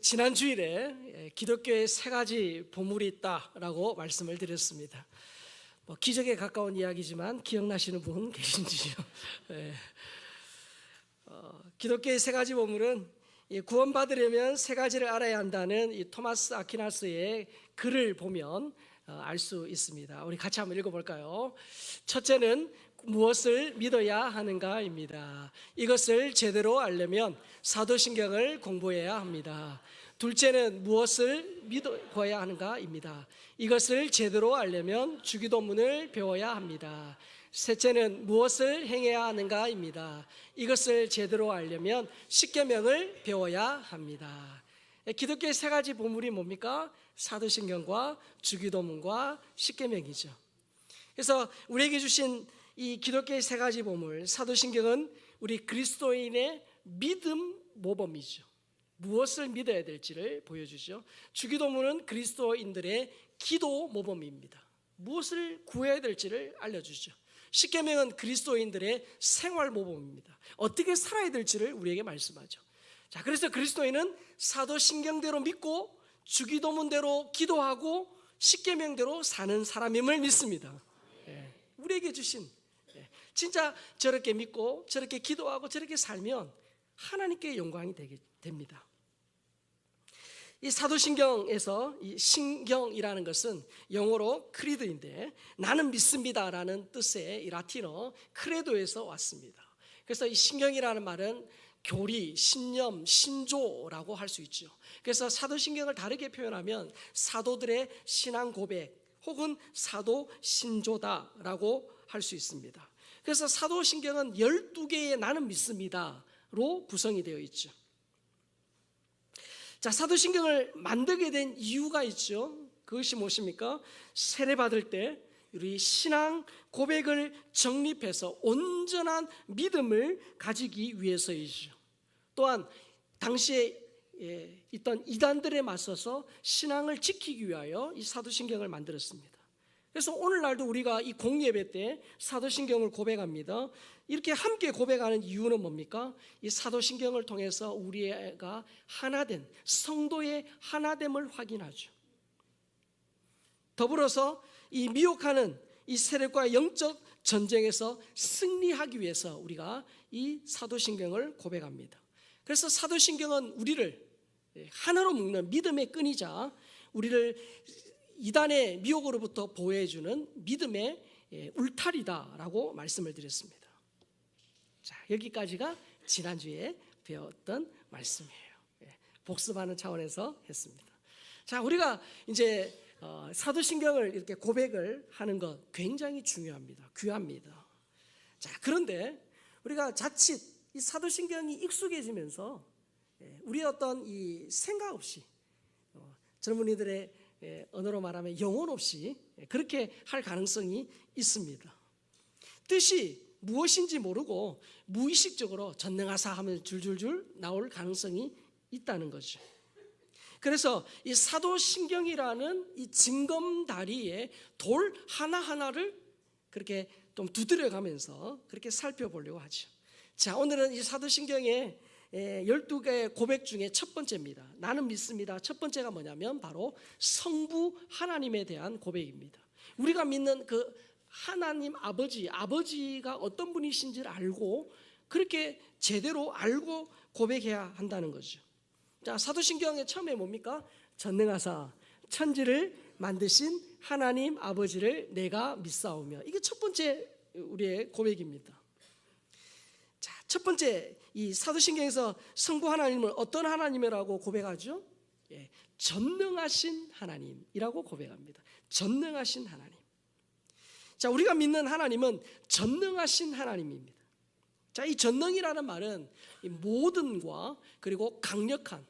지난 주일에 기독교에 세 가지 보물이 있다라고 말씀을 드렸습니다. 기적에 가까운 이야기지만 기억나시는 분 계신지요? 네. 기독교의 세 가지 보물은 구원받으려면 세 가지를 알아야 한다는 이 토마스 아퀴나스의 글을 보면 알 수 있습니다. 우리 같이 한번 읽어볼까요? 첫째는 무엇을 믿어야 하는가입니다. 이것을 제대로 알려면 사도신경을 공부해야 합니다. 둘째는 무엇을 믿어야 하는가입니다. 이것을 제대로 알려면 주기도문을 배워야 합니다. 셋째는 무엇을 행해야 하는가입니다. 이것을 제대로 알려면 십계명을 배워야 합니다. 기독교의 세 가지 보물이 뭡니까? 사도신경과 주기도문과 십계명이죠. 그래서 우리에게 주신 이 기독교의 세 가지 보물, 사도신경은 우리 그리스도인의 믿음 모범이죠. 무엇을 믿어야 될지를 보여주죠. 주기도문은 그리스도인들의 기도 모범입니다. 무엇을 구해야 될지를 알려주죠. 십계명은 그리스도인들의 생활 모범입니다. 어떻게 살아야 될지를 우리에게 말씀하죠. 자, 그래서 그리스도인은 사도신경대로 믿고 주기도문대로 기도하고 십계명대로 사는 사람임을 믿습니다. 우리에게 주신 진짜 저렇게 믿고 저렇게 기도하고 저렇게 살면 하나님께 영광이 됩니다. 이 사도신경에서 이 신경이라는 것은 영어로 크리드인데 나는 믿습니다라는 뜻의 이 라틴어 크레도에서 왔습니다. 그래서 이 신경이라는 말은 교리, 신념, 신조라고 할 수 있죠. 그래서 사도신경을 다르게 표현하면 사도들의 신앙 고백 혹은 사도 신조다라고 할 수 있습니다. 그래서 사도신경은 12개의 나는 믿습니다로 구성이 되어 있죠. 자, 사도신경을 만들게 된 이유가 있죠. 그것이 무엇입니까? 세례받을 때 우리 신앙 고백을 정립해서 온전한 믿음을 가지기 위해서이죠. 또한 당시에 있던 이단들에 맞서서 신앙을 지키기 위하여 이 사도신경을 만들었습니다. 그래서 오늘날도 우리가 이 공예배 때 사도신경을 고백합니다. 이렇게 함께 고백하는 이유는 뭡니까? 이 사도신경을 통해서 우리가 하나된 성도의 하나됨을 확인하죠. 더불어서 이 미혹하는 이 세력과 영적 전쟁에서 승리하기 위해서 우리가 이 사도신경을 고백합니다. 그래서 사도신경은 우리를 하나로 묶는 믿음의 끈이자 우리를 이단의 미혹으로부터 보호해주는 믿음의 울타리다라고 말씀을 드렸습니다. 자, 여기까지가 지난주에 배웠던 말씀이에요. 복습하는 차원에서 했습니다. 자, 우리가 이제 사도신경을 이렇게 고백을 하는 것 굉장히 중요합니다. 귀합니다. 자, 그런데 우리가 자칫 이 사도신경이 익숙해지면서 우리의 어떤 이 생각 없이 젊은이들의 언어로 말하면 영혼 없이 그렇게 할 가능성이 있습니다. 뜻이 무엇인지 모르고 무의식적으로 전능하사 하면 줄줄줄 나올 가능성이 있다는 거죠. 그래서 이 사도신경이라는 이 징검다리에 돌 하나하나를 그렇게 좀 두드려가면서 그렇게 살펴보려고 하죠. 자, 오늘은 이 사도신경의 12개의 고백 중에 첫 번째입니다. 나는 믿습니다. 첫 번째가 뭐냐면 바로 성부 하나님에 대한 고백입니다. 우리가 믿는 그 하나님 아버지가 어떤 분이신지를 알고 그렇게 제대로 알고 고백해야 한다는 거죠. 자, 사도신경의 처음에 뭡니까? 전능하사 천지를 만드신 하나님 아버지를 내가 믿사오며, 이게 첫 번째 우리의 고백입니다. 자, 첫 번째 이 사도신경에서 성부 하나님을 어떤 하나님이라고 고백하죠? 전능하신 하나님이라고 고백합니다. 전능하신 하나님. 자, 우리가 믿는 하나님은 전능하신 하나님입니다. 자, 이 전능이라는 말은 모든과 그리고 강력한,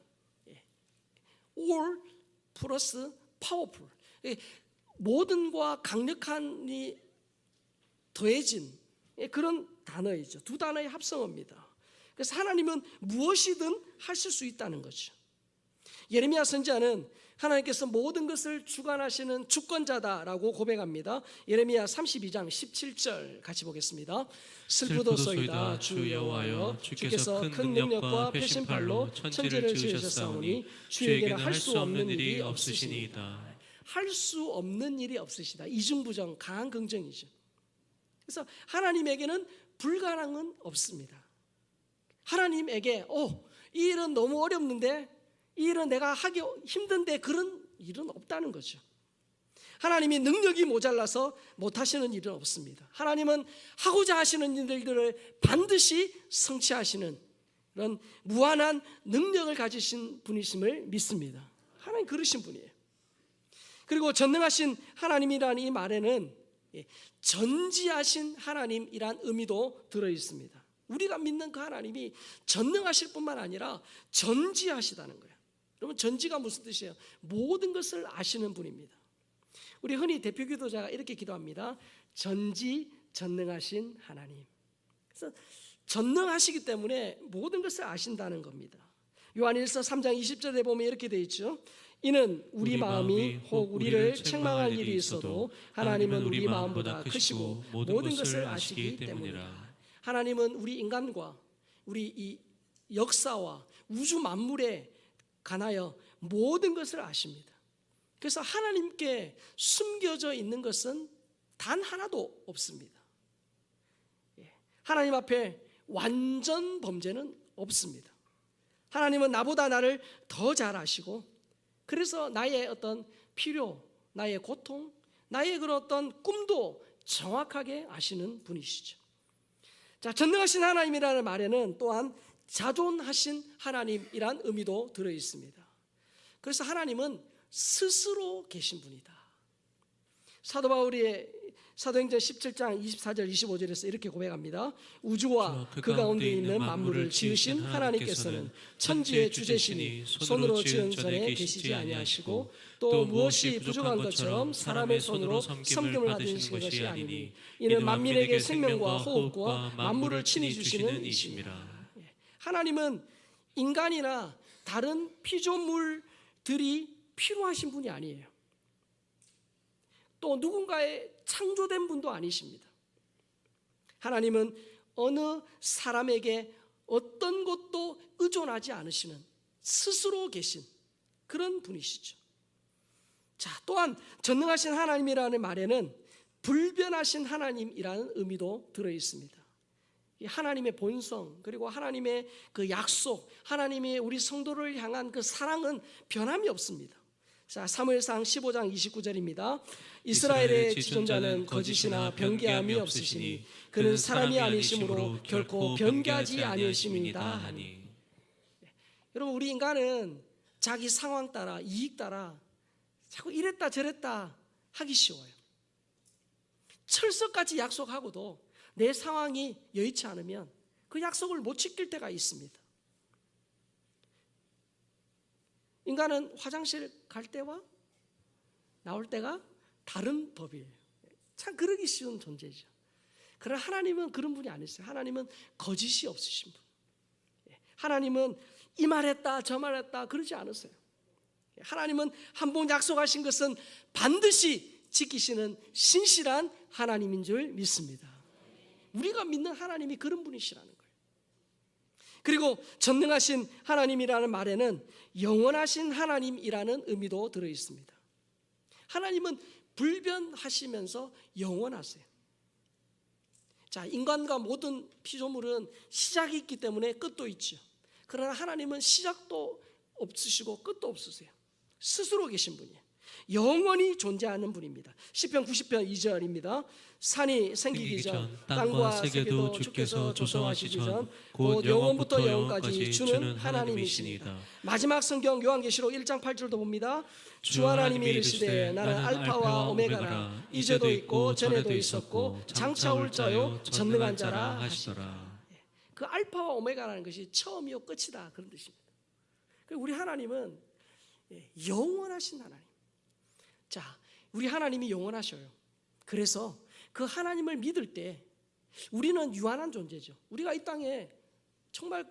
all 플러스 powerful, 모든과 강력한이 더해진 그런 단어이죠. 두 단어의 합성어입니다. 그래서 하나님은 무엇이든 하실 수 있다는 거죠. 예레미야 선지자는 하나님께서 모든 것을 주관하시는 주권자다라고 고백합니다. 예레미야 32장 17절 같이 보겠습니다. 슬프도소이다 주 여호와여, 주께서 큰 능력과 표심팔로 천지를 지으셨사오니 주에게는 할 수 없는 일이 없으시니이다. 할 수 없는 일이 없으시다. 이중부정, 강한 긍정이죠. 그래서 하나님에게는 불가능은 없습니다. 하나님에게 이 일은 너무 어렵는데, 이 일은 내가 하기 힘든데, 그런 일은 없다는 거죠. 하나님이 능력이 모자라서 못하시는 일은 없습니다. 하나님은 하고자 하시는 일들을 반드시 성취하시는 그런 무한한 능력을 가지신 분이심을 믿습니다. 하나님 그러신 분이에요. 그리고 전능하신 하나님이라는 이 말에는 전지하신 하나님이란 의미도 들어있습니다. 우리가 믿는 그 하나님이 전능하실 뿐만 아니라 전지하시다는 거예요. 여러분, 전지가 무슨 뜻이에요? 모든 것을 아시는 분입니다. 우리 흔히 대표 기도자가 이렇게 기도합니다. 전지전능하신 하나님. 그래서 전능하시기 때문에 모든 것을 아신다는 겁니다. 요한일서 3장 20절에 보면 이렇게 되어 있죠. 이는 우리 마음이 혹 우리를 책망할 일이 있어도 하나님은 우리 마음보다 크시고 모든 것을 아시기 때문이라. 하나님은 우리 인간과 우리 이 역사와 우주 만물에 관하여 모든 것을 아십니다. 그래서 하나님께 숨겨져 있는 것은 단 하나도 없습니다. 하나님 앞에 완전 범죄는 없습니다. 하나님은 나보다 나를 더 잘 아시고, 그래서 나의 어떤 필요, 나의 고통, 나의 그런 어떤 꿈도 정확하게 아시는 분이시죠. 자, 전능하신 하나님이라는 말에는 또한 자존하신 하나님이란 의미도 들어 있습니다. 그래서 하나님은 스스로 계신 분이다. 사도 바울이 사도행전 17장 24절 25절에서 이렇게 고백합니다. 우주와 그 가운데 있는 만물을 지으신 하나님께서는 천지의 주제시니 손으로 지은 전에 계시지 아니하시고 또 무엇이 부족한 것처럼 사람의 손으로 섬김을 받으신 것이 아니니 이는 만민에게 생명과 호흡과 만물을 친히 주시는 이심이라. 하나님은 인간이나 다른 피조물들이 필요하신 분이 아니에요. 또 누군가의 창조된 분도 아니십니다. 하나님은 어느 사람에게 어떤 것도 의존하지 않으시는 스스로 계신 그런 분이시죠. 자, 또한 전능하신 하나님이라는 말에는 불변하신 하나님이라는 의미도 들어 있습니다. 하나님의 본성, 그리고 하나님의 그 약속, 하나님이 우리 성도를 향한 그 사랑은 변함이 없습니다. 자, 사무엘상 15장 29절입니다. 이스라엘의 지존자는 거짓이나 변개함이 없으시니 그는 사람이 아니심으로 결코 변개하지 아니하심이니이다 하니. 여러분, 우리 인간은 자기 상황 따라, 이익 따라 자꾸 이랬다 저랬다 하기 쉬워요. 철석같이 약속하고도 내 상황이 여의치 않으면 그 약속을 못 지킬 때가 있습니다. 인간은 화장실 갈 때와 나올 때가 다른 법이에요. 참 그러기 쉬운 존재죠. 그러나 하나님은 그런 분이 아니세요. 하나님은 거짓이 없으신 분. 하나님은 이 말했다 저 말했다 그러지 않으세요. 하나님은 한 번 약속하신 것은 반드시 지키시는 신실한 하나님인 줄 믿습니다. 우리가 믿는 하나님이 그런 분이시라는 거예요. 그리고 전능하신 하나님이라는 말에는 영원하신 하나님이라는 의미도 들어 있습니다. 하나님은 불변하시면서 영원하세요. 자, 인간과 모든 피조물은 시작이 있기 때문에 끝도 있죠. 그러나 하나님은 시작도 없으시고 끝도 없으세요. 스스로 계신 분이에요. 영원히 존재하는 분입니다. 시편 90편 2절입니다. 산이 생기기 전 땅과 세계도 주께서 조성하시기 전 곧 영원부터 영원까지 주는 하나님이시니이다. 마지막 성경 요한계시록 1장 8절도 봅니다. 주 하나님이 이르시되 나는 알파와 오메가라, 이제도 있고 전에도 있었고 장차 올 자요 전능한 자라 하시더라. 그 알파와 오메가라는 것이 처음이요 끝이다, 그런 뜻입니다. 우리 하나님은 영원하신 하나님. 자, 우리 하나님이 영원하셔요. 그래서 그 하나님을 믿을 때 우리는 유한한 존재죠. 우리가 이 땅에 정말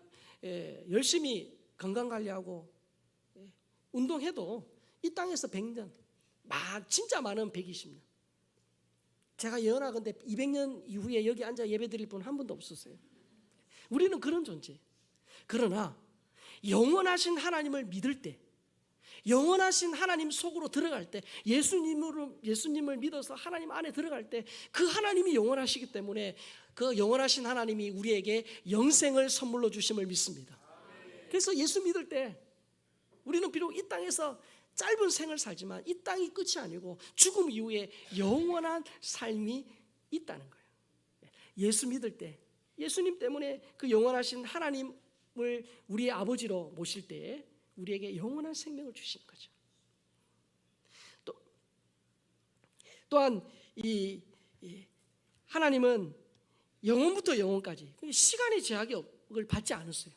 열심히 건강관리하고 운동해도 이 땅에서 100년, 진짜 많은 120년. 제가 예언하건대 200년 이후에 여기 앉아 예배드릴 분 한 분도 없었어요. 우리는 그런 존재. 그러나 영원하신 하나님을 믿을 때, 영원하신 하나님 속으로 들어갈 때, 예수님을 믿어서 하나님 안에 들어갈 때 그 하나님이 영원하시기 때문에 그 영원하신 하나님이 우리에게 영생을 선물로 주심을 믿습니다. 그래서 예수 믿을 때 우리는 비록 이 땅에서 짧은 생을 살지만 이 땅이 끝이 아니고 죽음 이후에 영원한 삶이 있다는 거예요. 예수 믿을 때, 예수님 때문에 그 영원하신 하나님을 우리의 아버지로 모실 때에 우리에게 영원한 생명을 주시는 거죠. 또한 이 하나님은 영원부터 영원까지 시간의 제약을 받지 않았어요.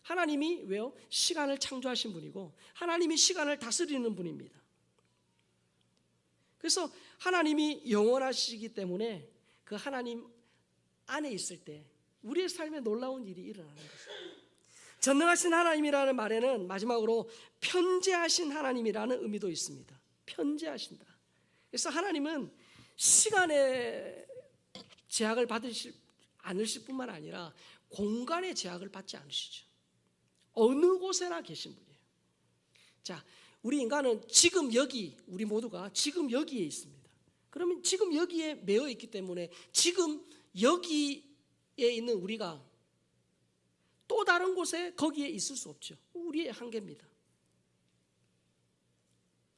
하나님이 왜요? 시간을 창조하신 분이고 하나님이 시간을 다스리는 분입니다. 그래서 하나님이 영원하시기 때문에 그 하나님 안에 있을 때 우리의 삶에 놀라운 일이 일어나는 거죠. 전능하신 하나님이라는 말에는 마지막으로 편재하신 하나님이라는 의미도 있습니다. 편재하신다. 그래서 하나님은 시간의 제약을 받으실 않으실 뿐만 아니라 공간의 제약을 받지 않으시죠. 어느 곳에나 계신 분이에요. 자, 우리 인간은 지금 여기, 우리 모두가 지금 여기에 있습니다. 그러면 지금 여기에 매여 있기 때문에 지금 여기에 있는 우리가 또 다른 곳에 거기에 있을 수 없죠. 우리의 한계입니다.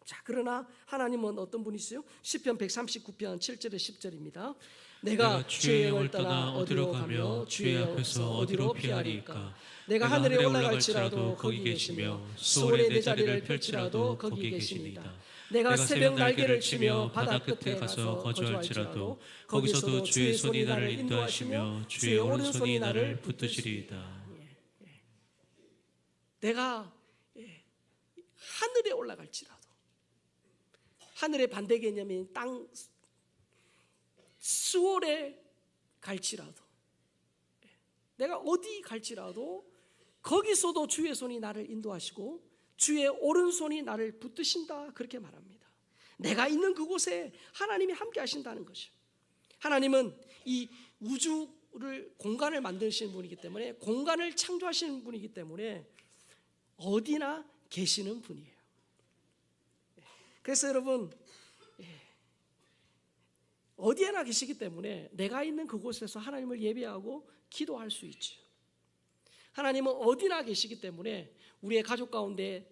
자, 그러나 하나님은 어떤 분이세요? 시편 139편 7절에 10절입니다. 내가 주의 영을 떠나 어디로 가며 주의 앞에서 어디로 피하리까? 내가 하늘에 올라갈지라도 거기 계시며 수월에 내 자리를 펼치라도 거기 계시니이다. 내가 새벽 날개를 치며 바다 끝에 가서 거주할지라도 거기서도 주의 손이 나를 인도하시며 주의 오른손이 나를 붙드시리이다. 내가 하늘에 올라갈지라도, 하늘의 반대 개념인 땅 수월에 갈지라도, 내가 어디 갈지라도 거기서도 주의 손이 나를 인도하시고 주의 오른손이 나를 붙드신다, 그렇게 말합니다. 내가 있는 그곳에 하나님이 함께 하신다는 것이죠. 하나님은 이 우주를, 공간을 만드시는 분이기 때문에, 공간을 창조하시는 분이기 때문에 어디나 계시는 분이에요. 그래서 여러분, 어디에나 계시기 때문에 내가 있는 그곳에서 하나님을 예배하고 기도할 수 있죠. 하나님은 어디나 계시기 때문에 우리의 가족 가운데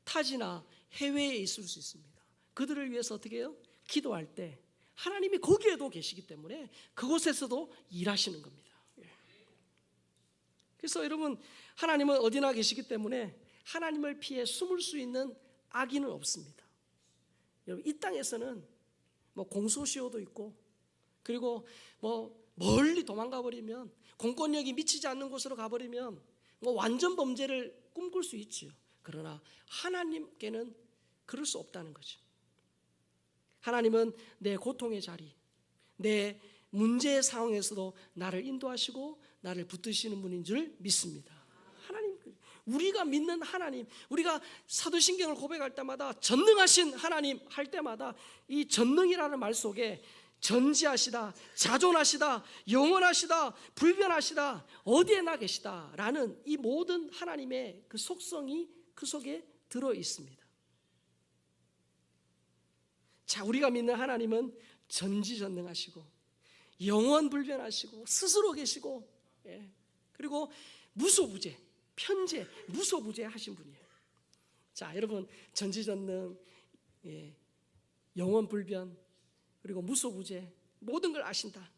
타지나 해외에 있을 수 있습니다. 그들을 위해서 어떻게 해요? 기도할 때 하나님이 거기에도 계시기 때문에 그곳에서도 일하시는 겁니다. 그래서 여러분, 하나님은 어디나 계시기 때문에 하나님을 피해 숨을 수 있는 악인은 없습니다. 여러분, 이 땅에서는 뭐 공소시효도 있고, 그리고 뭐 멀리 도망가 버리면, 공권력이 미치지 않는 곳으로 가버리면 뭐 완전 범죄를 꿈꿀 수 있지요. 그러나 하나님께는 그럴 수 없다는 거죠. 하나님은 내 고통의 자리, 내 문제의 상황에서도 나를 인도하시고 나를 붙드시는 분인 줄 믿습니다. 하나님, 우리가 믿는 하나님, 우리가 사도신경을 고백할 때마다 전능하신 하나님 할 때마다 이 전능이라는 말 속에 전지하시다, 자존하시다, 영원하시다, 불변하시다, 어디에나 계시다 라는 이 모든 하나님의 그 속성이 그 속에 들어 있습니다. 자, 우리가 믿는 하나님은 전지전능하시고 영원불변하시고 스스로 계시고, 그리고 무소부재, 편재, 무소부재 하신 분이에요. 자, 여러분, 전지전능, 영원불변, 그리고 무소부재, 모든 걸 아신다.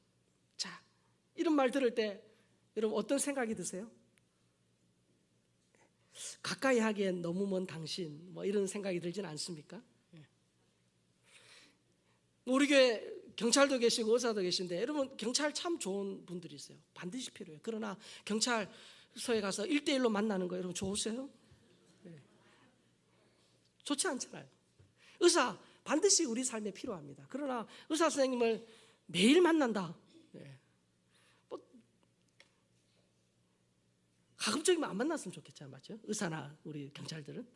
자, 이런 말 들을 때 여러분 어떤 생각이 드세요? 가까이 하기엔 너무 먼 당신, 뭐 이런 생각이 들지는 않습니까? 우리 교회 경찰도 계시고 의사도 계신데, 여러분 경찰 참 좋은 분들이 있어요. 반드시 필요해요. 그러나 경찰서에 가서 1대1로 만나는 거 여러분 좋으세요? 좋지 않잖아요. 의사 반드시 우리 삶에 필요합니다. 그러나 의사 선생님을 매일 만난다, 가급적이면 안 만났으면 좋겠잖아요, 맞죠? 의사나 우리 경찰들은.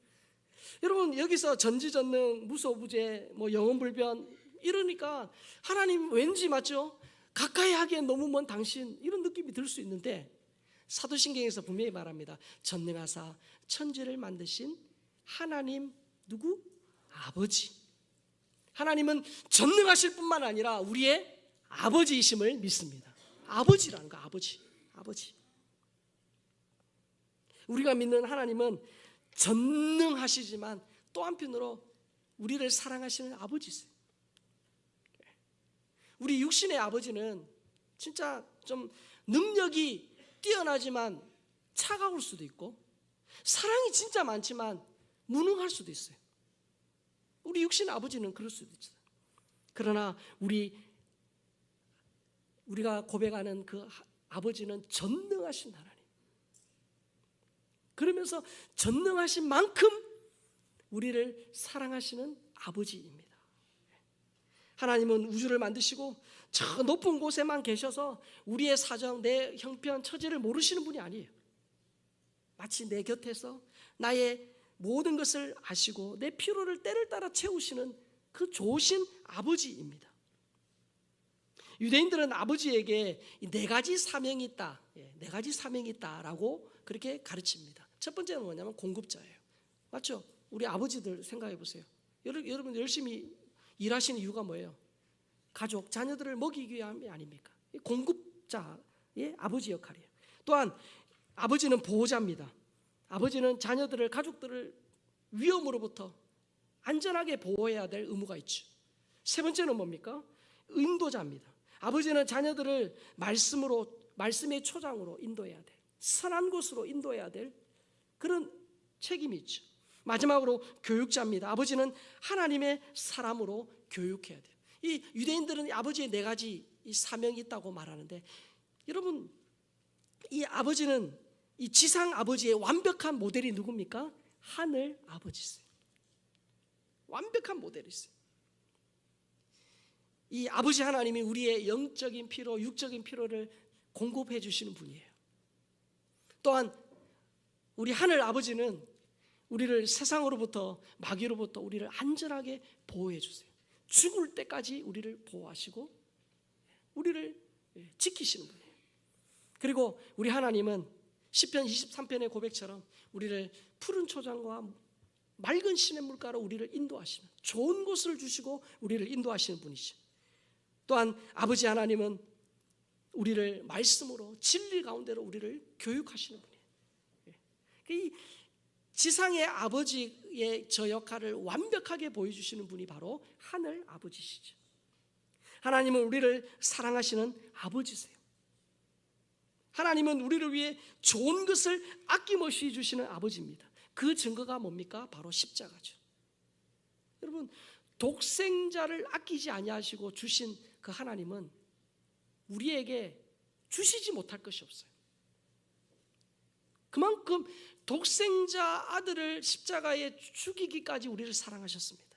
여러분, 여기서 전지전능, 무소부재, 뭐 영원불변 이러니까 하나님 왠지, 맞죠? 가까이 하기엔 너무 먼 당신, 이런 느낌이 들 수 있는데, 사도신경에서 분명히 말합니다. 전능하사 천지를 만드신 하나님 누구? 아버지. 하나님은 전능하실 뿐만 아니라 우리의 아버지이심을 믿습니다. 아버지라는 거, 아버지. 우리가 믿는 하나님은 전능하시지만 또 한편으로 우리를 사랑하시는 아버지세요. 우리 육신의 아버지는 진짜 좀 능력이 뛰어나지만 차가울 수도 있고, 사랑이 진짜 많지만 무능할 수도 있어요. 우리 육신 아버지는 그럴 수도 있어요. 그러나 우리가 고백하는 그 아버지는 전능하신 하나님. 그러면서 전능하신 만큼 우리를 사랑하시는 아버지입니다. 하나님은 우주를 만드시고 저 높은 곳에만 계셔서 우리의 사정, 내 형편, 처지를 모르시는 분이 아니에요. 마치 내 곁에서 나의 모든 것을 아시고 내 필요를 때를 따라 채우시는 그 좋으신 아버지입니다. 유대인들은 아버지에게 네 가지 사명이 있다, 네 가지 사명이 있다라고 그렇게 가르칩니다. 첫 번째는 뭐냐면 공급자예요. 맞죠? 우리 아버지들 생각해 보세요. 여러분 열심히 일하시는 이유가 뭐예요? 가족, 자녀들을 먹이기 위함이 아닙니까? 공급자의 아버지 역할이에요. 또한 아버지는 보호자입니다. 아버지는 자녀들을, 가족들을 위험으로부터 안전하게 보호해야 될 의무가 있죠. 세 번째는 뭡니까? 인도자입니다. 아버지는 자녀들을 말씀의 초장으로 인도해야 돼. 선한 곳으로 인도해야 될 그런 책임이 있죠. 마지막으로 교육자입니다. 아버지는 하나님의 사람으로 교육해야 돼요. 이 유대인들은 아버지의 네 가지 이 사명이 있다고 말하는데, 여러분, 이 아버지는, 이 지상 아버지의 완벽한 모델이 누굽니까? 하늘 아버지세요. 완벽한 모델이 있어요. 이 아버지 하나님이 우리의 영적인 필요, 육적인 필요를 공급해 주시는 분이에요. 또한 우리 하늘 아버지는 우리를 세상으로부터, 마귀로부터 우리를 안전하게 보호해 주세요. 죽을 때까지 우리를 보호하시고 우리를 지키시는 분이에요. 그리고 우리 하나님은 시편 23편의 고백처럼 우리를 푸른 초장과 맑은 시냇물가로 우리를 인도하시는, 좋은 곳을 주시고 우리를 인도하시는 분이죠. 또한 아버지 하나님은 우리를 말씀으로, 진리 가운데로 우리를 교육하시는 분이에요. 이 지상의 아버지의 저 역할을 완벽하게 보여주시는 분이 바로 하늘 아버지시죠. 하나님은 우리를 사랑하시는 아버지세요. 하나님은 우리를 위해 좋은 것을 아낌없이 주시는 아버지입니다. 그 증거가 뭡니까? 바로 십자가죠. 여러분, 독생자를 아끼지 아니하시고 주신 그 하나님은 우리에게 주시지 못할 것이 없어요. 그만큼 독생자 아들을 십자가에 죽이기까지 우리를 사랑하셨습니다.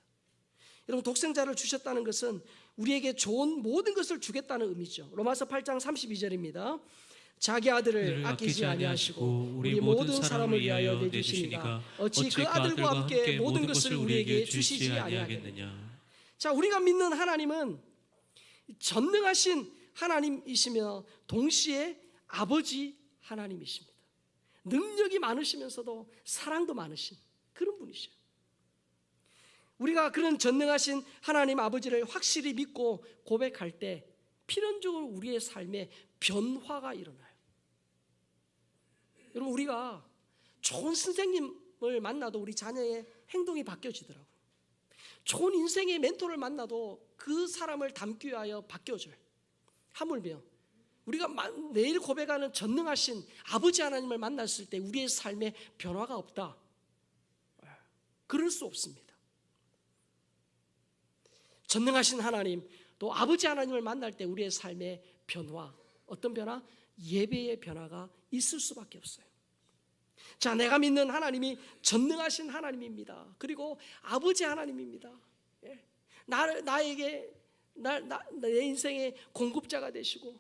여러분, 독생자를 주셨다는 것은 우리에게 좋은 모든 것을 주겠다는 의미죠. 로마서 8장 32절입니다. 자기 아들을 아끼지 아니하시고 우리 모든 사람을 위하여 내주시니가 어찌 그 아들과 함께 모든 것을 우리에게 주시지 아니하겠느냐. 자, 우리가 믿는 하나님은 전능하신 하나님이시며 동시에 아버지 하나님이십니다. 능력이 많으시면서도 사랑도 많으신 그런 분이셔요. 우리가 그런 전능하신 하나님 아버지를 확실히 믿고 고백할 때 필연적으로 우리의 삶에 변화가 일어나요. 여러분, 우리가 좋은 선생님을 만나도 우리 자녀의 행동이 바뀌어지더라고요. 좋은 인생의 멘토를 만나도 그 사람을 닮기 위하여 바뀌어져요. 하물며 우리가 매일 고백하는 전능하신 아버지 하나님을 만났을 때 우리의 삶에 변화가 없다, 그럴 수 없습니다. 전능하신 하나님, 또 아버지 하나님을 만날 때 우리의 삶의 변화, 어떤 변화? 예배의 변화가 있을 수밖에 없어요. 자, 내가 믿는 하나님이 전능하신 하나님입니다. 그리고 아버지 하나님입니다. 내 인생의 공급자가 되시고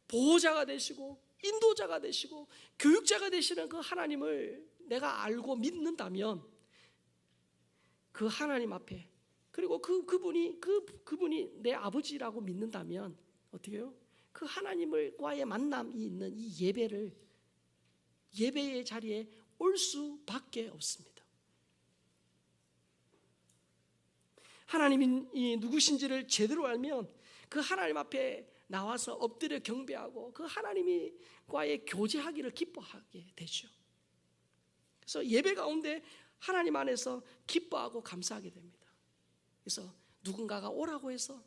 보호자가 되시고 인도자가 되시고 교육자가 되시는 그 하나님을 내가 알고 믿는다면 그 하나님 앞에, 그리고 그분이 내 아버지라고 믿는다면 어떻게 해요? 그 하나님과의 만남이 있는 이 예배의 자리에 올 수밖에 없습니다. 하나님이 누구신지를 제대로 알면 그 하나님 앞에 나와서 엎드려 경배하고 그 하나님과의 교제하기를 기뻐하게 되죠. 그래서 예배 가운데 하나님 안에서 기뻐하고 감사하게 됩니다. 그래서 누군가가 오라고 해서,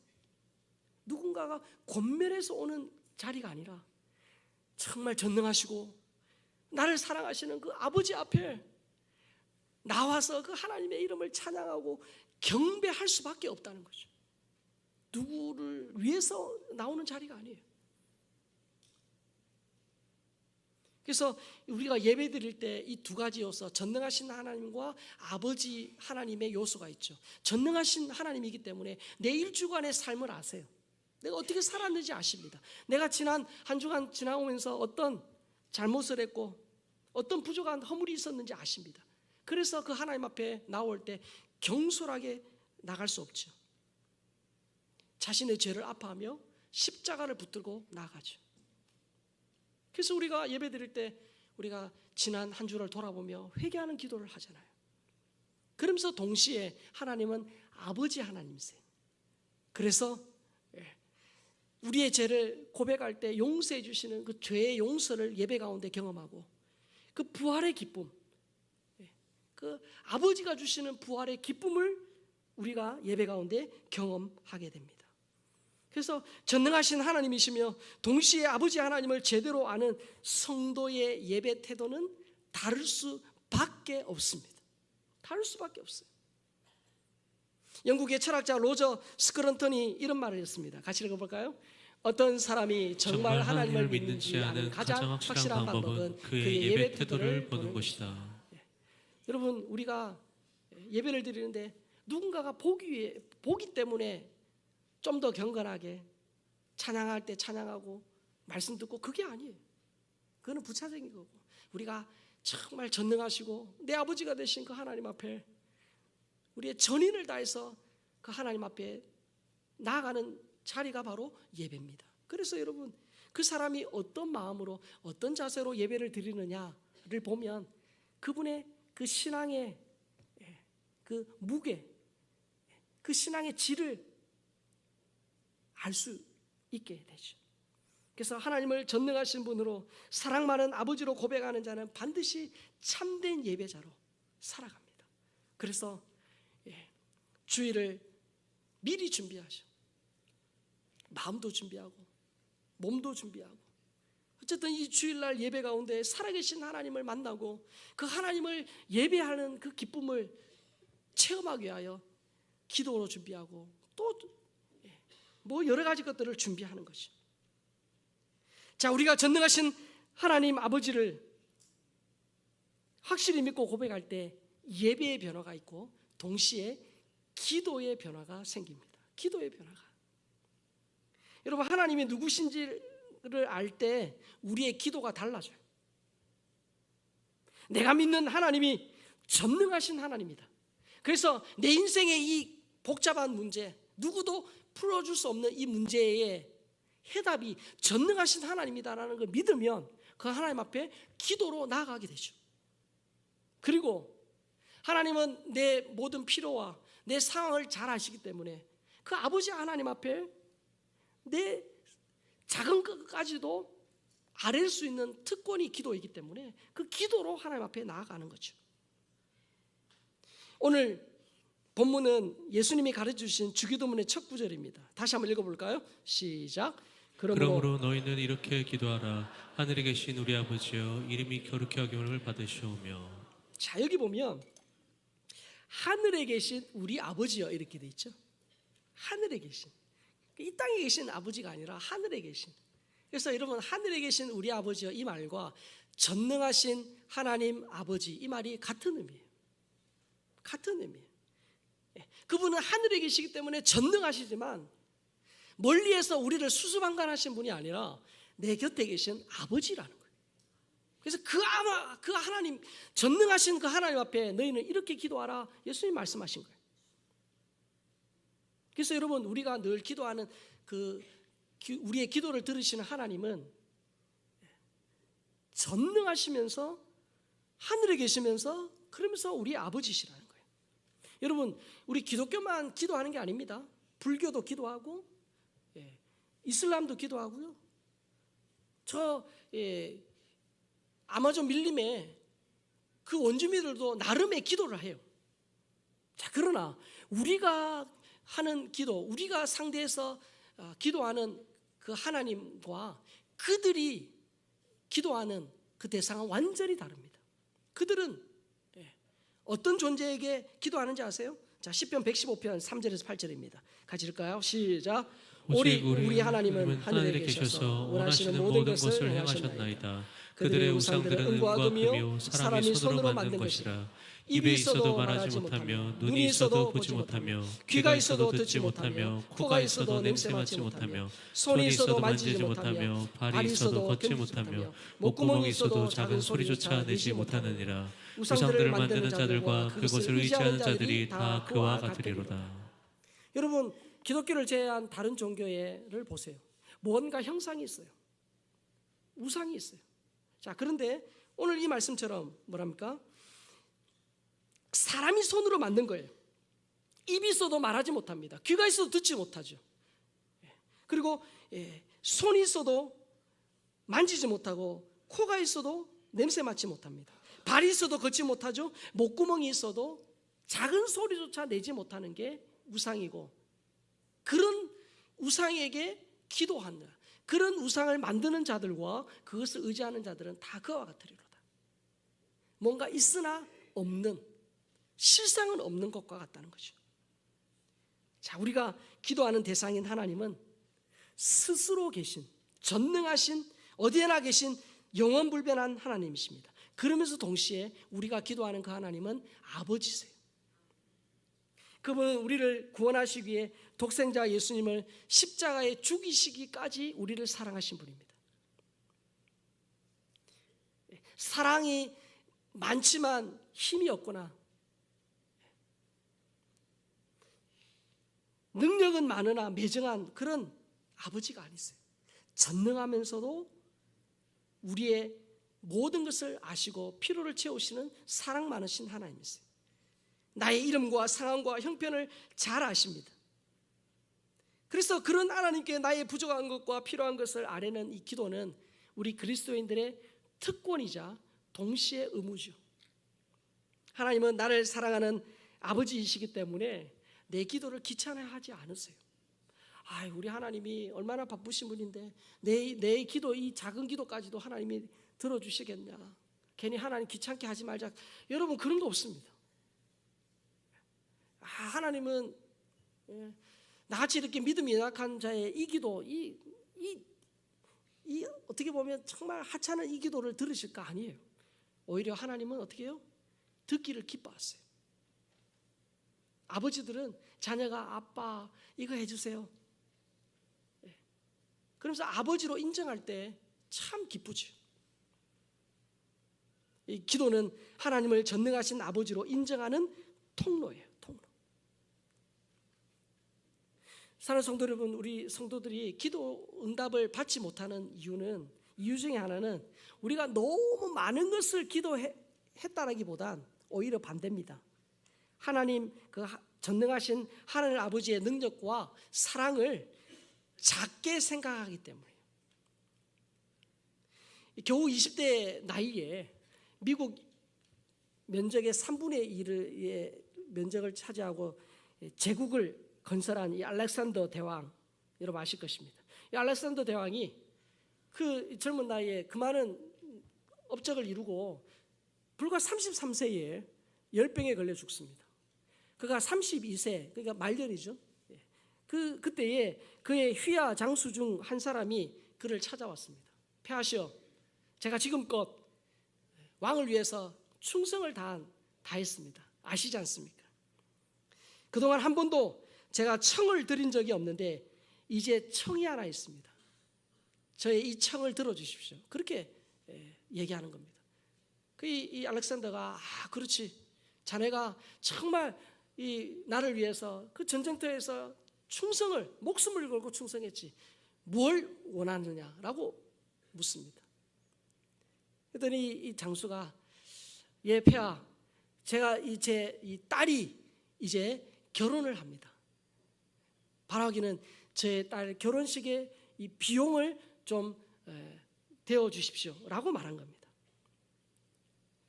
누군가가 권면해서 오는 자리가 아니라 정말 전능하시고 나를 사랑하시는 그 아버지 앞에 나와서 그 하나님의 이름을 찬양하고 경배할 수밖에 없다는 거죠. 누구를 위해서 나오는 자리가 아니에요. 그래서 우리가 예배 드릴 때 이 두 가지 요소, 전능하신 하나님과 아버지 하나님의 요소가 있죠. 전능하신 하나님이기 때문에 내 일주간의 삶을 아세요. 내가 어떻게 살았는지 아십니다. 내가 지난 한 주간 지나오면서 어떤 잘못을 했고 어떤 부족한 허물이 있었는지 아십니다. 그래서 그 하나님 앞에 나올 때 경솔하게 나갈 수 없죠. 자신의 죄를 아파하며 십자가를 붙들고 나아가죠. 그래서 우리가 예배 드릴 때 우리가 지난 한 주를 돌아보며 회개하는 기도를 하잖아요. 그러면서 동시에 하나님은 아버지 하나님이세요. 그래서 우리의 죄를 고백할 때 용서해 주시는 그 죄의 용서를 예배 가운데 경험하고 그 부활의 기쁨, 그 아버지가 주시는 부활의 기쁨을 우리가 예배 가운데 경험하게 됩니다. 그래서 전능하신 하나님이시며 동시에 아버지 하나님을 제대로 아는 성도의 예배 태도는 다를 수밖에 없습니다. 다를 수밖에 없어요. 영국의 철학자 로저 스크런턴이 이런 말을 했습니다. 같이 읽어볼까요? 어떤 사람이 정말 하나님을 믿는지 아는 가장 확실한 방법은 그의 예배 태도를 보는 것이다. 여러분, 우리가 예배를 드리는데 누군가가 보기 때문에 좀 더 경건하게 찬양할 때 찬양하고 말씀 듣고, 그게 아니에요. 그거는 부차적인 거고, 우리가 정말 전능하시고 내 아버지가 되신 그 하나님 앞에 우리의 전인을 다해서 그 하나님 앞에 나아가는 자리가 바로 예배입니다. 그래서 여러분, 그 사람이 어떤 마음으로 어떤 자세로 예배를 드리느냐를 보면 그분의 그 신앙의 그 무게, 그 신앙의 질을 알 수 있게 되죠. 그래서 하나님을 전능하신 분으로 사랑 많은 아버지로 고백하는 자는 반드시 참된 예배자로 살아갑니다. 그래서 주일을 미리 준비하죠. 마음도 준비하고 몸도 준비하고, 어쨌든 이 주일날 예배 가운데 살아계신 하나님을 만나고 그 하나님을 예배하는 그 기쁨을 체험하기 위하여 기도로 준비하고 또 여러 가지 것들을 준비하는 것이죠. 자, 우리가 전능하신 하나님 아버지를 확실히 믿고 고백할 때 예배의 변화가 있고 동시에 기도의 변화가 생깁니다. 기도의 변화가. 여러분, 하나님이 누구신지를 알 때 우리의 기도가 달라져요. 내가 믿는 하나님이 전능하신 하나님이다. 그래서 내 인생의 이 복잡한 문제, 누구도 풀어줄 수 없는 이 문제의 해답이 전능하신 하나님이다라는 걸 믿으면 그 하나님 앞에 기도로 나아가게 되죠. 그리고 하나님은 내 모든 필요와 내 상황을 잘 아시기 때문에 그 아버지 하나님 앞에 내 작은 것까지도 아랠 수 있는 특권이 기도이기 때문에 그 기도로 하나님 앞에 나아가는 거죠. 오늘 본문은 예수님이 가르쳐주신 주기도문의 첫 구절입니다. 다시 한번 읽어볼까요? 시작. 그러므로 너희는 이렇게 기도하라. 하늘에 계신 우리 아버지여, 이름이 거룩히 여김을 받으시오며. 자, 여기 보면 하늘에 계신 우리 아버지여 이렇게 돼 있죠. 하늘에 계신, 이 땅에 계신 아버지가 아니라 하늘에 계신. 그래서 여러분, 하늘에 계신 우리 아버지여 이 말과 전능하신 하나님 아버지, 이 말이 같은 의미예요. 같은 의미예요. 그분은 하늘에 계시기 때문에 전능하시지만 멀리에서 우리를 수수방관하신 분이 아니라 내 곁에 계신 아버지라는 거예요. 그래서 그 하나님, 전능하신 그 하나님 앞에 너희는 이렇게 기도하라, 예수님 말씀하신 거예요. 그래서 여러분, 우리가 늘 기도하는 우리의 기도를 들으시는 하나님은 전능하시면서 하늘에 계시면서 그러면서 우리 아버지시라는 거예요. 여러분, 우리 기독교만 기도하는 게 아닙니다. 불교도 기도하고, 이슬람도 기도하고요. 아마존 밀림에 그 원주민들도 나름의 기도를 해요. 자, 그러나 우리가 하는 기도, 우리가 상대해서 기도하는 그 하나님과 그들이 기도하는 그 대상은 완전히 다릅니다. 그들은 어떤 존재에게 기도하는지 아세요? 자, 시편 115편 3절에서 8절입니다. 같이 읽을까요? 시작. 우리 하나님은 하늘에 계셔서 원하시는 모든 것을 행하셨나이다. 그들의 우상들은 은과 금이요 사람이 손으로 만든 것이라. 입에 있어도 말하지 못하며, 눈이 있어도 보지 못하며, 귀가 있어도 듣지 못하며, 코가 있어도 냄새 맡지 못하며, 손이 있어도 만지지 못하며, 발이 있어도 걷지 못하며, 목구멍이 있어도 작은 소리조차 내지 못하느니라. 우상들을 만드는 자들과 그것을 의지하는 자들이 다 그와 같으리로다. 여러분, 기독교를 제외한 다른 종교를 보세요. 뭔가 형상이 있어요. 우상이 있어요. 자, 그런데 오늘 이 말씀처럼 뭐랍니까? 사람이 손으로 만든 거예요. 입이 있어도 말하지 못합니다. 귀가 있어도 듣지 못하죠. 그리고 손이 있어도 만지지 못하고, 코가 있어도 냄새 맡지 못합니다. 발이 있어도 걷지 못하죠. 목구멍이 있어도 작은 소리조차 내지 못하는 게 우상이고, 그런 우상에게 기도한다. 그런 우상을 만드는 자들과 그것을 의지하는 자들은 다 그와 같으리로다. 뭔가 있으나 없는, 실상은 없는 것과 같다는 거죠. 자, 우리가 기도하는 대상인 하나님은 스스로 계신, 전능하신, 어디에나 계신 영원불변한 하나님이십니다. 그러면서 동시에 우리가 기도하는 그 하나님은 아버지세요. 그분은 우리를 구원하시기 위해 독생자 예수님을 십자가에 죽이시기까지 우리를 사랑하신 분입니다. 사랑이 많지만 힘이 없거나, 능력은 많으나 매정한 그런 아버지가 아니세요. 전능하면서도 우리의 모든 것을 아시고 필요를 채우시는 사랑 많으신 하나님이세요. 나의 이름과 상황과 형편을 잘 아십니다. 그래서 그런 하나님께 나의 부족한 것과 필요한 것을 아뢰는 이 기도는 우리 그리스도인들의 특권이자 동시에 의무죠. 하나님은 나를 사랑하는 아버지이시기 때문에 내 기도를 귀찮아하지 않으세요. 우리 하나님이 얼마나 바쁘신 분인데 내 기도, 이 작은 기도까지도 하나님이 들어주시겠냐, 괜히 하나님 귀찮게 하지 말자. 여러분, 그런 거 없습니다. 하나님은 나같이 이렇게 믿음이 약한 자의 이 기도, 이 어떻게 보면 정말 하찮은 이 기도를 들으실까? 아니에요. 오히려 하나님은 어떻게 해요? 듣기를 기뻐하세요. 아버지들은 자녀가 아빠 이거 해주세요, 그러면서 아버지로 인정할 때 참 기쁘죠. 이 기도는 하나님을 전능하신 아버지로 인정하는 통로예요. 통로. 사랑하는 성도 여러분, 우리 성도들이 기도 응답을 받지 못하는 이유 중에 하나는 우리가 너무 많은 것을 기도했다라기보단 오히려 반대입니다. 하나님, 그 전능하신 하나님 아버지의 능력과 사랑을 작게 생각하기 때문이에요. 겨우 20대 나이에 미국 면적의 3분의 1의 면적을 차지하고 제국을 건설한 이 알렉산더 대왕, 여러분 아실 것입니다. 이 알렉산더 대왕이 그 젊은 나이에 그 많은 업적을 이루고 불과 33세에 열병에 걸려 죽습니다. 그가 32세, 그러니까 말년이죠. 그때에 그의 휘하 장수 중 한 사람이 그를 찾아왔습니다. 폐하시오, 제가 지금껏 왕을 위해서 충성을 다했습니다. 아시지 않습니까? 그동안 한 번도 제가 청을 드린 적이 없는데 이제 청이 하나 있습니다. 저의 이 청을 들어주십시오. 그렇게 얘기하는 겁니다. 이 알렉산더가 그렇지, 자네가 정말 이 나를 위해서 그 전쟁터에서 목숨을 걸고 충성했지, 뭘 원하느냐라고 묻습니다. 그랬더니 이 장수가, 예 폐하, 제가 이제 이 딸이 이제 결혼을 합니다. 바라기는 제 딸 결혼식에 이 비용을 좀 대어 주십시오라고 말한 겁니다.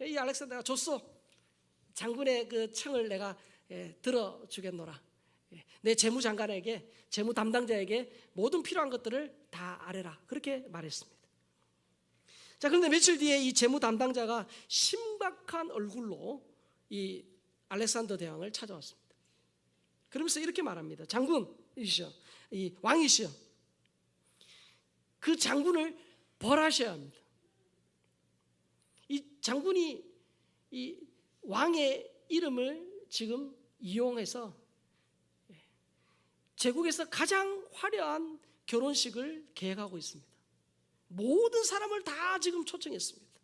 이 알렉산더가 줬어. 장군의 그 청을 내가 들어 주겠노라. 내 재무장관에게, 재무 담당자에게 모든 필요한 것들을 다 아뢰라. 그렇게 말했습니다. 자, 그런데 며칠 뒤에 이 재무 담당자가 심각한 얼굴로 이 알렉산더 대왕을 찾아왔습니다. 그러면서 이렇게 말합니다. 장군이시여, 이 왕이시여, 그 장군을 벌하셔야 합니다. 이 장군이 이 왕의 이름을 지금 이용해서 제국에서 가장 화려한 결혼식을 계획하고 있습니다. 모든 사람을 다 지금 초청했습니다.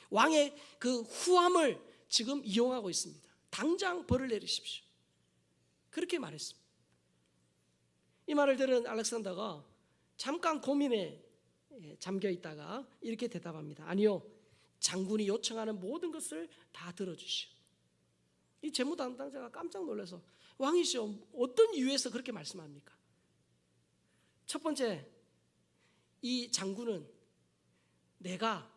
왕의 그 후함을 지금 이용하고 있습니다. 당장 벌을 내리십시오. 그렇게 말했습니다. 이 말을 들은 알렉산더가 잠깐 고민에 잠겨 있다가 이렇게 대답합니다. 아니요, 장군이 요청하는 모든 것을 다 들어주시오. 이 재무 담당자가 깜짝 놀라서, 왕이시여, 어떤 이유에서 그렇게 말씀합니까? 첫 번째, 이 장군은 내가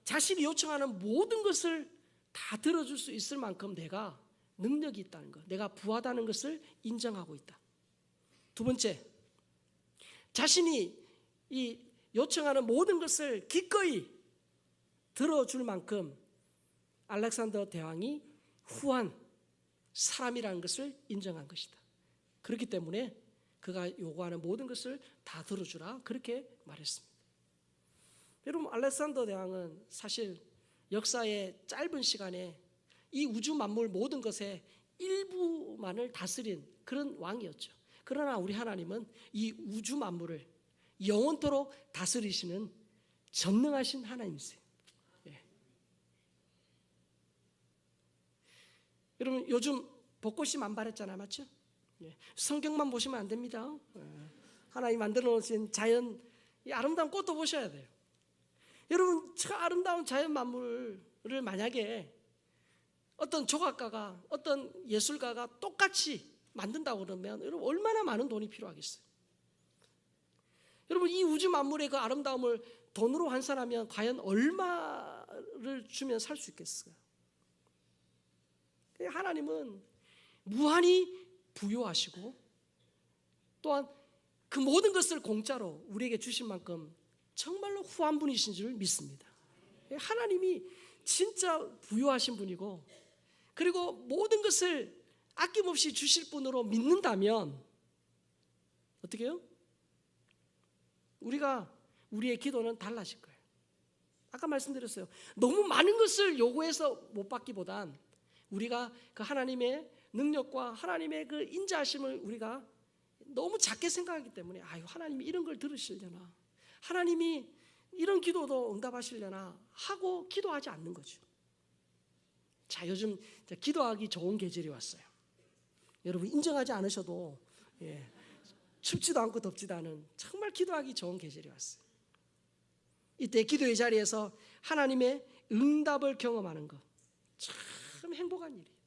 자신이 요청하는 모든 것을 다 들어줄 수 있을 만큼 내가 능력이 있다는 것, 내가 부하다는 것을 인정하고 있다. 두 번째, 자신이 이 요청하는 모든 것을 기꺼이 들어줄 만큼 알렉산더 대왕이 후한 사람이라는 것을 인정한 것이다. 그렇기 때문에 그가 요구하는 모든 것을 다 들어주라, 그렇게 말했습니다. 여러분, 알렉산더 대왕은 사실 역사의 짧은 시간에 이 우주 만물 모든 것의 일부만을 다스린 그런 왕이었죠. 그러나 우리 하나님은 이 우주 만물을 영원토록 다스리시는 전능하신 하나님이세요. 여러분, 요즘 벚꽃이 만발했잖아요, 맞죠? 성경만 보시면 안 됩니다. 하나님 만들어 놓으신 자연, 이 아름다운 꽃도 보셔야 돼요. 여러분, 저 아름다운 자연 만물을 만약에 어떤 조각가가, 어떤 예술가가 똑같이 만든다고 그러면 여러분, 얼마나 많은 돈이 필요하겠어요? 여러분, 이 우주 만물의 그 아름다움을 돈으로 환산하면 과연 얼마를 주면 살 수 있겠어요? 하나님은 무한히 부요하시고 또한 그 모든 것을 공짜로 우리에게 주신 만큼 정말로 후한 분이신 줄 믿습니다. 하나님이 진짜 부요하신 분이고, 그리고 모든 것을 아낌없이 주실 분으로 믿는다면 어떻게 해요? 우리의 기도는 달라질 거예요. 아까 말씀드렸어요. 너무 많은 것을 요구해서 못 받기보단 우리가 그 하나님의 능력과 하나님의 그 인자하심을 우리가 너무 작게 생각하기 때문에, 아유, 하나님이 이런 걸 들으시려나, 하나님이 이런 기도도 응답하시려나 하고 기도하지 않는 거죠. 자, 요즘 기도하기 좋은 계절이 왔어요. 여러분, 인정하지 않으셔도 춥지도 않고 덥지도 않은 정말 기도하기 좋은 계절이 왔어요. 이때 기도의 자리에서 하나님의 응답을 경험하는 것, 참 행복한 일이에요.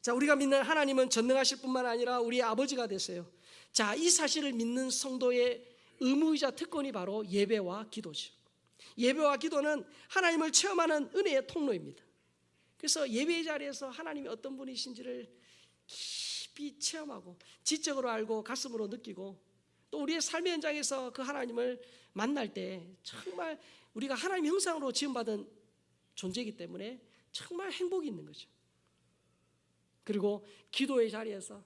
자, 우리가 믿는 하나님은 전능하실 뿐만 아니라 우리의 아버지가 되세요. 자, 이 사실을 믿는 성도의 의무이자 특권이 바로 예배와 기도죠. 예배와 기도는 하나님을 체험하는 은혜의 통로입니다. 그래서 예배의 자리에서 하나님이 어떤 분이신지를 깊이 체험하고 지적으로 알고 가슴으로 느끼고, 또 우리의 삶의 현장에서 그 하나님을 만날 때 정말 우리가 하나님 형상으로 지음받은 존재이기 때문에 정말 행복이 있는 거죠. 그리고 기도의 자리에서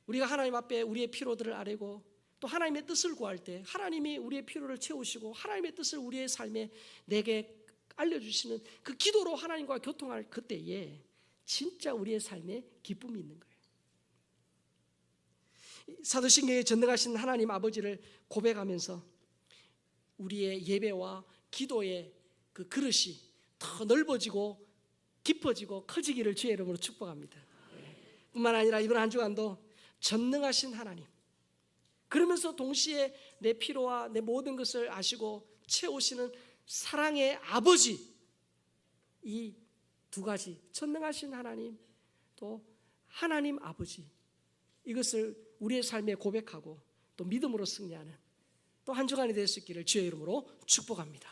우리가 하나님 앞에 우리의 피로들을 아뢰고, 또 하나님의 뜻을 구할 때 하나님이 우리의 피로를 채우시고 하나님의 뜻을 우리의 삶에 내게 알려주시는 그 기도로 하나님과 교통할 그때에 진짜 우리의 삶에 기쁨이 있는 거예요. 사도신경에 전능하신 하나님 아버지를 고백하면서 우리의 예배와 기도의 그 그릇이 더 넓어지고 깊어지고 커지기를 주의 이름으로 축복합니다. 뿐만 아니라 이번 한 주간도 전능하신 하나님, 그러면서 동시에 내 필요와 내 모든 것을 아시고 채우시는 사랑의 아버지, 이 두 가지, 전능하신 하나님 또 하나님 아버지, 이것을 우리의 삶에 고백하고 또 믿음으로 승리하는 또 한 주간이 될 수 있기를 주의 이름으로 축복합니다.